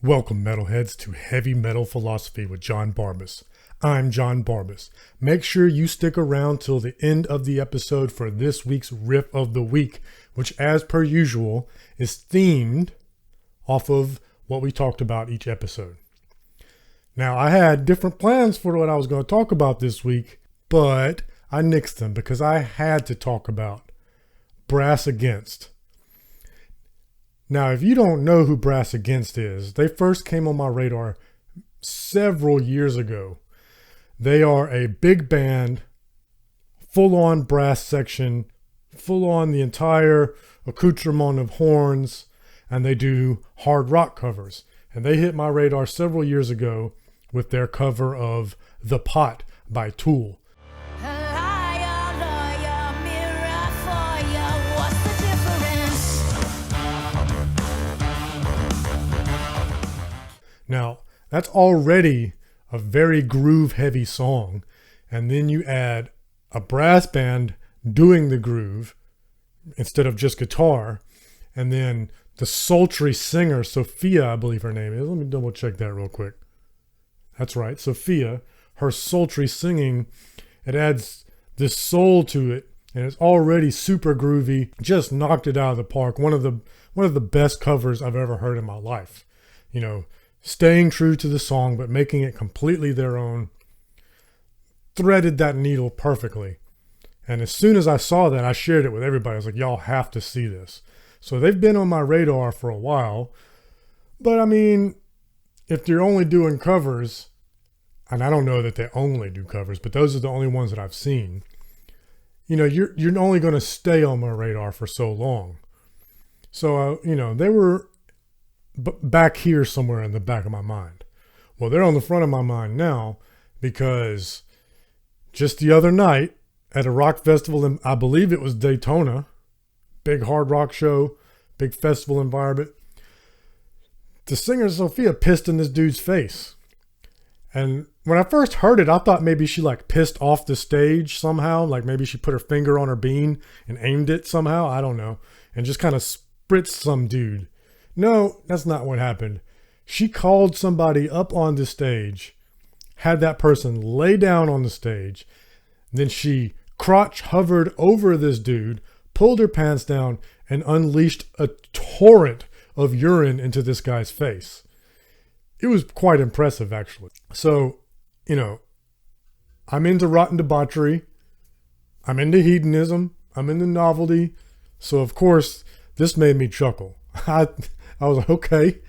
Welcome, metalheads, to Heavy Metal Philosophy with John Barbas. I'm John Barbas. Make sure you stick around till the end of the episode for this week's Riff of the Week, which, as per usual, is themed off of what we talked about each episode. Now, I had different plans for what I was going to talk about this week, but I nixed them because I had to talk about Brass Against. Now, if you don't know who Brass Against is, they first came on my radar several years ago. They are a big band, full-on brass section, full-on the entire accoutrement of horns, and they do hard rock covers. And they hit my radar several years ago with their cover of The Pot by Tool. Now, that's already a very groove-heavy song, and then you add a brass band doing the groove instead of just guitar, and then the sultry singer, Sophia, I believe her name is. Let me double check that real quick. That's right, Sophia. Her sultry singing, it adds this soul to it, and it's already super groovy. Just knocked it out of the park. One of the best covers I've ever heard in my life. You know, staying true to the song, but making it completely their own. Threaded that needle perfectly. And as soon as I saw that, I shared it with everybody. I was like, y'all have to see this. So they've been on my radar for a while. But I mean, if they're only doing covers, and I don't know that they only do covers, but those are the only ones that I've seen. You know, you're only going to stay on my radar for so long. So, they were back here somewhere in the back of my mind. Well, they're on the front of my mind now because just the other night at a rock festival in, I believe it was Daytona, big hard rock show, big festival environment, the singer Sophia pissed in this dude's face. And when I first heard it, I thought maybe she pissed off the stage somehow. Like maybe she put her finger on her bean and aimed it somehow. I don't know. And just kind of spritzed some dude. No, that's not what happened. She called somebody up on the stage, had that person lay down on the stage. Then she crotch hovered over this dude, pulled her pants down, and unleashed a torrent of urine into this guy's face. It was quite impressive, actually. So, I'm into rotten debauchery. I'm into hedonism. I'm into novelty. So, of course, this made me chuckle. I was like,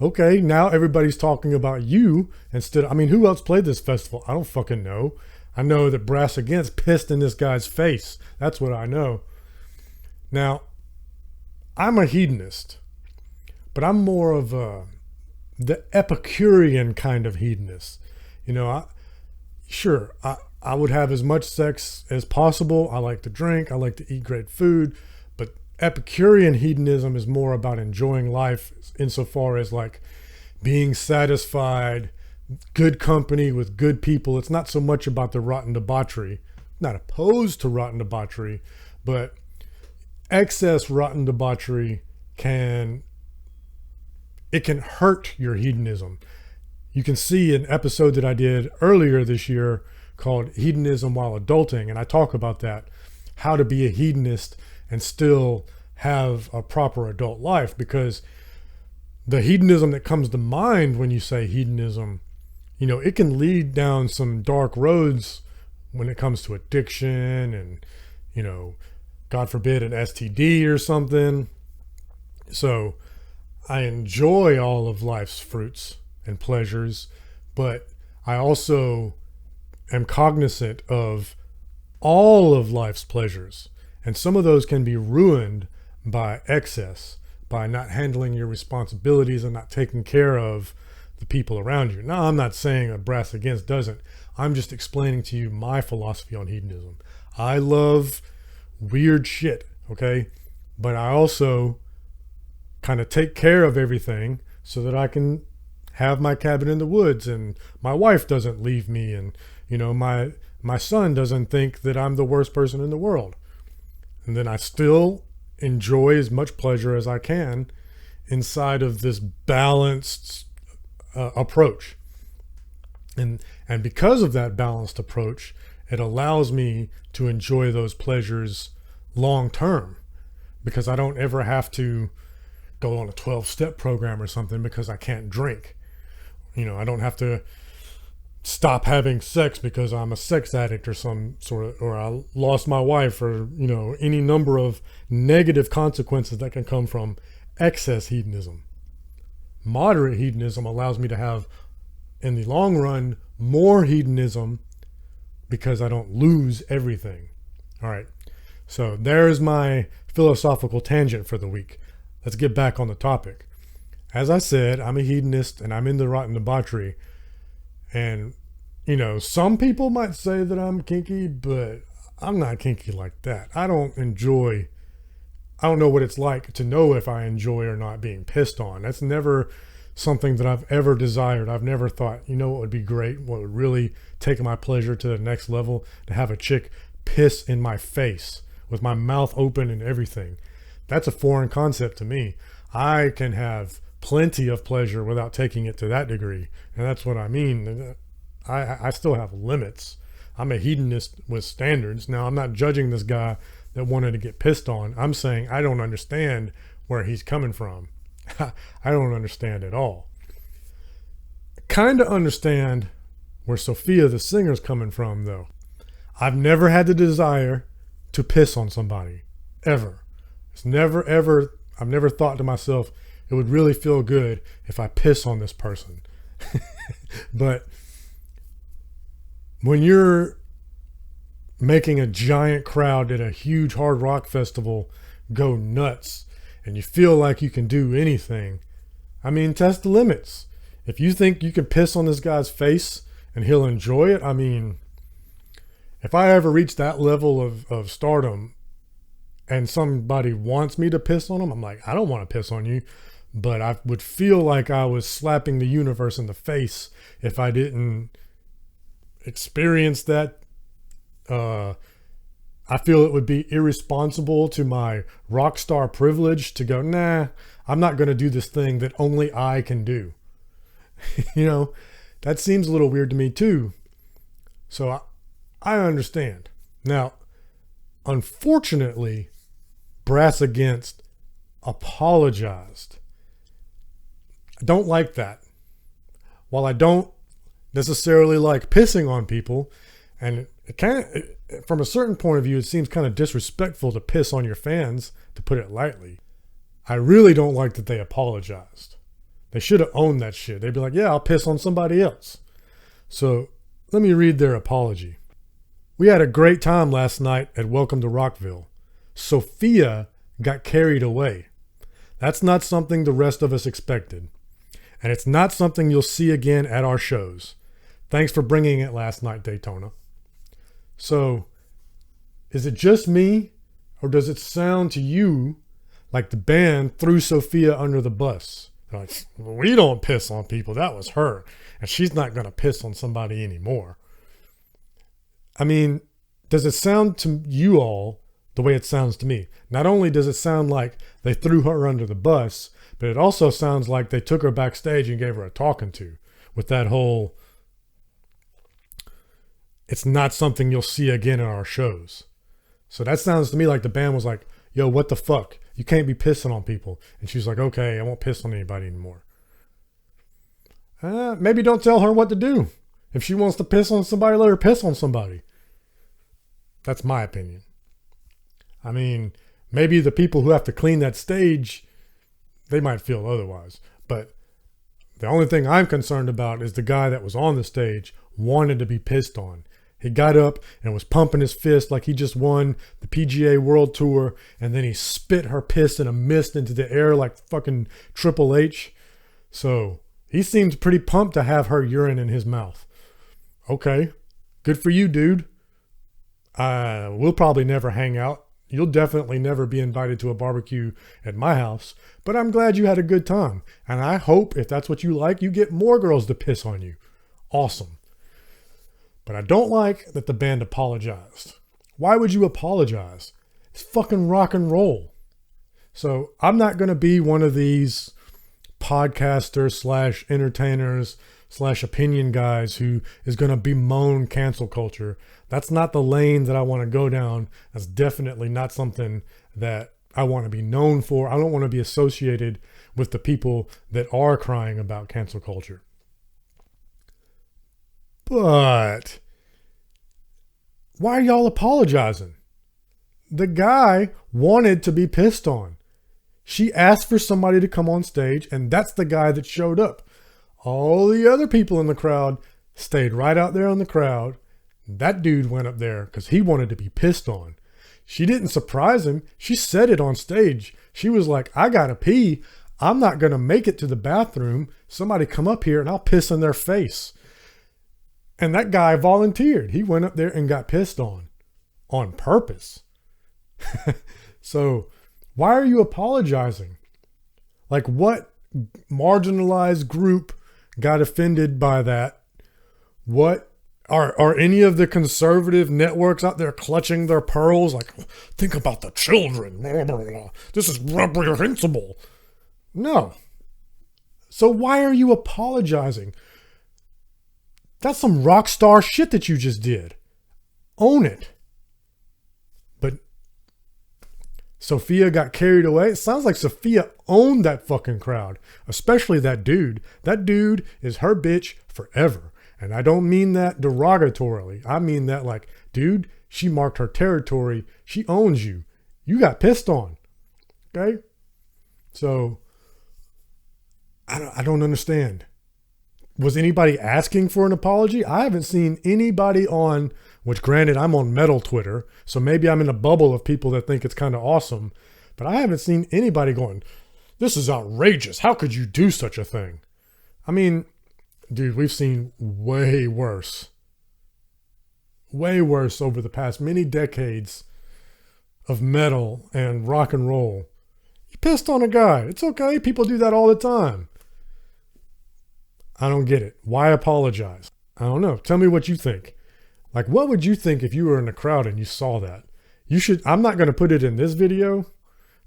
okay, now everybody's talking about you instead. Who else played this festival? I don't fucking know. I know that Brass Against pissed in this guy's face. That's what I know. Now, I'm a hedonist, but I'm more of the Epicurean kind of hedonist. I would have as much sex as possible. I like to drink. I like to eat great food. Epicurean hedonism is more about enjoying life insofar as being satisfied, good company with good people. It's not so much about the rotten debauchery. Not opposed to rotten debauchery, but excess rotten debauchery can hurt your hedonism. You can see an episode that I did earlier this year called Hedonism While Adulting, and I talk about that, how to be a hedonist and still have a proper adult life, because the hedonism that comes to mind when you say hedonism, it can lead down some dark roads when it comes to addiction and, God forbid, an STD or something. So I enjoy all of life's fruits and pleasures, but I also am cognizant of all of life's pleasures. And some of those can be ruined by excess, by not handling your responsibilities and not taking care of the people around you. Now, I'm not saying that Brass Against doesn't. I'm just explaining to you my philosophy on hedonism. I love weird shit, okay? But I also kind of take care of everything so that I can have my cabin in the woods and my wife doesn't leave me and, my son doesn't think that I'm the worst person in the world. And then I still enjoy as much pleasure as I can inside of this balanced approach. And because of that balanced approach, it allows me to enjoy those pleasures long term, because I don't ever have to go on a 12-step program or something because I can't drink. I don't have to stop having sex because I'm a sex addict or some sort of, or I lost my wife, or, any number of negative consequences that can come from excess hedonism. Moderate hedonism allows me to have, in the long run, more hedonism because I don't lose everything. All right. So there's my philosophical tangent for the week. Let's get back on the topic. As I said, I'm a hedonist and I'm into rotten debauchery. And, some people might say that I'm kinky, but I'm not kinky like that. I don't know what it's like to know if I enjoy or not being pissed on. That's never something that I've ever desired. I've never thought, what would be great, what would really take my pleasure to the next level, to have a chick piss in my face with my mouth open and everything. That's a foreign concept to me. I can have plenty of pleasure without taking it to that degree. And that's what I mean. I still have limits. I'm a hedonist with standards. Now, I'm not judging this guy that wanted to get pissed on. I'm saying I don't understand where he's coming from. I don't understand at all. Kind of understand where Sophia the singer's coming from, though. I've never had the desire to piss on somebody, ever. I've never thought to myself, it would really feel good if I piss on this person. But when you're making a giant crowd at a huge hard rock festival go nuts, and you feel like you can do anything, test the limits. If you think you can piss on this guy's face and he'll enjoy it, if I ever reach that level of stardom and somebody wants me to piss on them, I'm like, I don't want to piss on you, but I would feel like I was slapping the universe in the face if I didn't experience that. I feel it would be irresponsible to my rock star privilege to go, nah, I'm not going to do this thing that only I can do. That seems a little weird to me too. So I understand. Now, unfortunately, Brass Against apologized. I don't like that. While I don't necessarily like pissing on people, and it kind of, from a certain point of view, it seems kind of disrespectful to piss on your fans, to put it lightly. I really don't like that they apologized. They should have owned that shit. They'd be like, yeah, I'll piss on somebody else. So let me read their apology. We had a great time last night at Welcome to Rockville. Sophia got carried away. That's not something the rest of us expected. And it's not something you'll see again at our shows. Thanks for bringing it last night, Daytona. So, is it just me, or does it sound to you like the band threw Sophia under the bus? They're like, we don't piss on people. That was her. And she's not going to piss on somebody anymore. Does it sound to you all the way it sounds to me? Not only does it sound like they threw her under the bus, but it also sounds like they took her backstage and gave her a talking to, with that whole, it's not something you'll see again in our shows. So that sounds to me like the band was like, yo, what the fuck? You can't be pissing on people. And she's like, okay, I won't piss on anybody anymore. Maybe don't tell her what to do. If she wants to piss on somebody, let her piss on somebody. That's my opinion. Maybe the people who have to clean that stage, they might feel otherwise. But the only thing I'm concerned about is the guy that was on the stage wanted to be pissed on. He got up and was pumping his fist like he just won the PGA World Tour, and then he spit her piss in a mist into the air like fucking Triple H. So he seems pretty pumped to have her urine in his mouth. Okay, good for you, dude. We'll probably never hang out. You'll definitely never be invited to a barbecue at my house, but I'm glad you had a good time. And I hope, if that's what you like, you get more girls to piss on you. Awesome. But I don't like that the band apologized. Why would you apologize? It's fucking rock and roll. So I'm not going to be one of these podcasters slash entertainers slash opinion guys who is going to bemoan cancel culture. That's not the lane that I want to go down. That's definitely not something that I want to be known for. I don't want to be associated with the people that are crying about cancel culture. But why are y'all apologizing? The guy wanted to be pissed on. She asked for somebody to come on stage, and that's the guy that showed up. All the other people in the crowd stayed right out there in the crowd. That dude went up there because he wanted to be pissed on. She didn't surprise him. She said it on stage. She was like, I gotta pee. I'm not gonna make it to the bathroom. Somebody come up here and I'll piss in their face. And that guy volunteered. He went up there and got pissed on purpose. So why are you apologizing? Like, what marginalized group got offended by that? What are any of the conservative networks out there clutching their pearls? Like, think about the children. Blah, blah, blah. This is reprehensible. No. So why are you apologizing? That's some rock star shit that you just did. Own it. But Sophia got carried away. It sounds like Sophia owned that fucking crowd, especially that dude. That dude is her bitch forever. And I don't mean that derogatorily. I mean that like, dude, she marked her territory. She owns you. You got pissed on. Okay? So I don't understand. Was anybody asking for an apology? I haven't seen anybody on, which granted, I'm on metal Twitter, so maybe I'm in a bubble of people that think it's kind of awesome, but I haven't seen anybody going, this is outrageous. How could you do such a thing? I mean, dude, we've seen way worse over the past many decades of metal and rock and roll. You pissed on a guy. It's okay. People do that all the time. I don't get it. Why apologize? I don't know. Tell me what you think. Like, what would you think if you were in the crowd and you saw that? I'm not going to put it in this video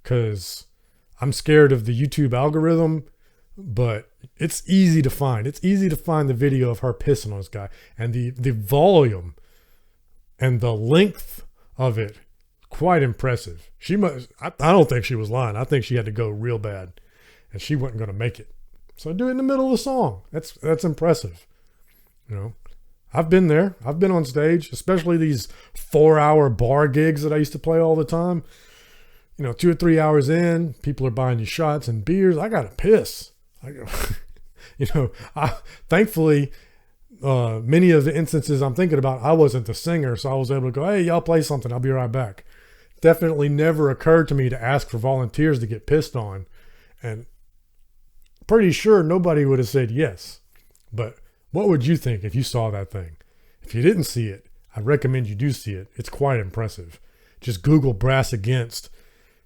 because I'm scared of the YouTube algorithm, but it's easy to find. It's easy to find the video of her pissing on this guy, and the volume and the length of it, quite impressive. I don't think she was lying. I think she had to go real bad and she wasn't going to make it. So do it in the middle of the song. That's impressive. You know, I've been there. I've been on stage, especially these 4-hour bar gigs that I used to play all the time. You know, 2 or 3 hours in, people are buying you shots and beers. I got to piss. Thankfully, many of the instances I'm thinking about, I wasn't the singer, so I was able to go, hey, y'all play something. I'll be right back. Definitely never occurred to me to ask for volunteers to get pissed on. And pretty sure nobody would have said yes. But what would you think if you saw that thing? If you didn't see it, I recommend you do see it. It's quite impressive. Just Google Brass Against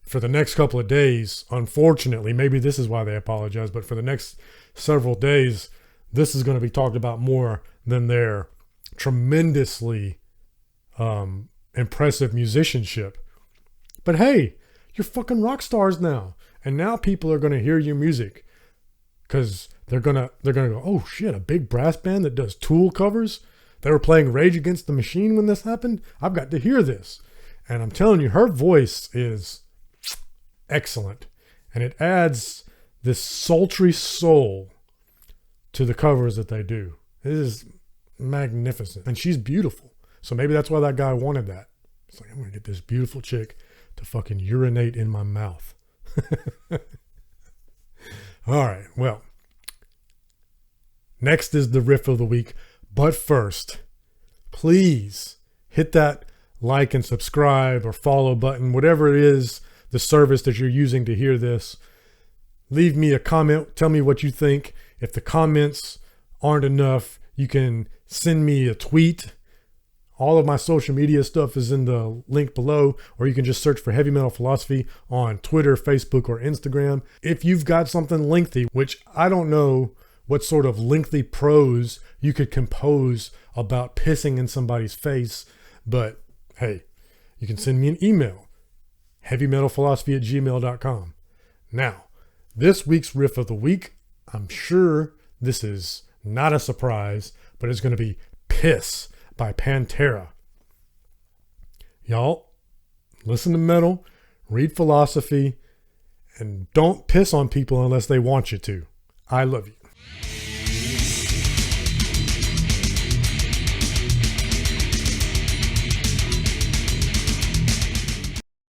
for the next couple of days. Unfortunately, maybe this is why they apologize, but for the next several days, this is going to be talked about more than their tremendously impressive musicianship. But hey, you're fucking rock stars now. And now people are going to hear your music. Because they're gonna go, oh shit, a big brass band that does Tool covers? They were playing Rage Against the Machine when this happened? I've got to hear this. And I'm telling you, her voice is excellent. And it adds this sultry soul to the covers that they do. It is magnificent. And she's beautiful. So maybe that's why that guy wanted that. It's like, I'm going to get this beautiful chick to fucking urinate in my mouth. All right, well, next is the riff of the week. But first, please hit that like and subscribe or follow button, whatever it is, the service that you're using to hear this. Leave me a comment. Tell me what you think. If the comments aren't enough, you can send me a tweet. All of my social media stuff is in the link below, or you can just search for Heavy Metal Philosophy on Twitter, Facebook, or Instagram. If you've got something lengthy, which I don't know what sort of lengthy prose you could compose about pissing in somebody's face, but hey, you can send me an email, heavymetalphilosophy@gmail.com. Now, This week's riff of the week, I'm sure this is not a surprise, but it's going to be Piss by Pantera. Y'all, listen to metal, read philosophy, and don't piss on people unless they want you to. I love you.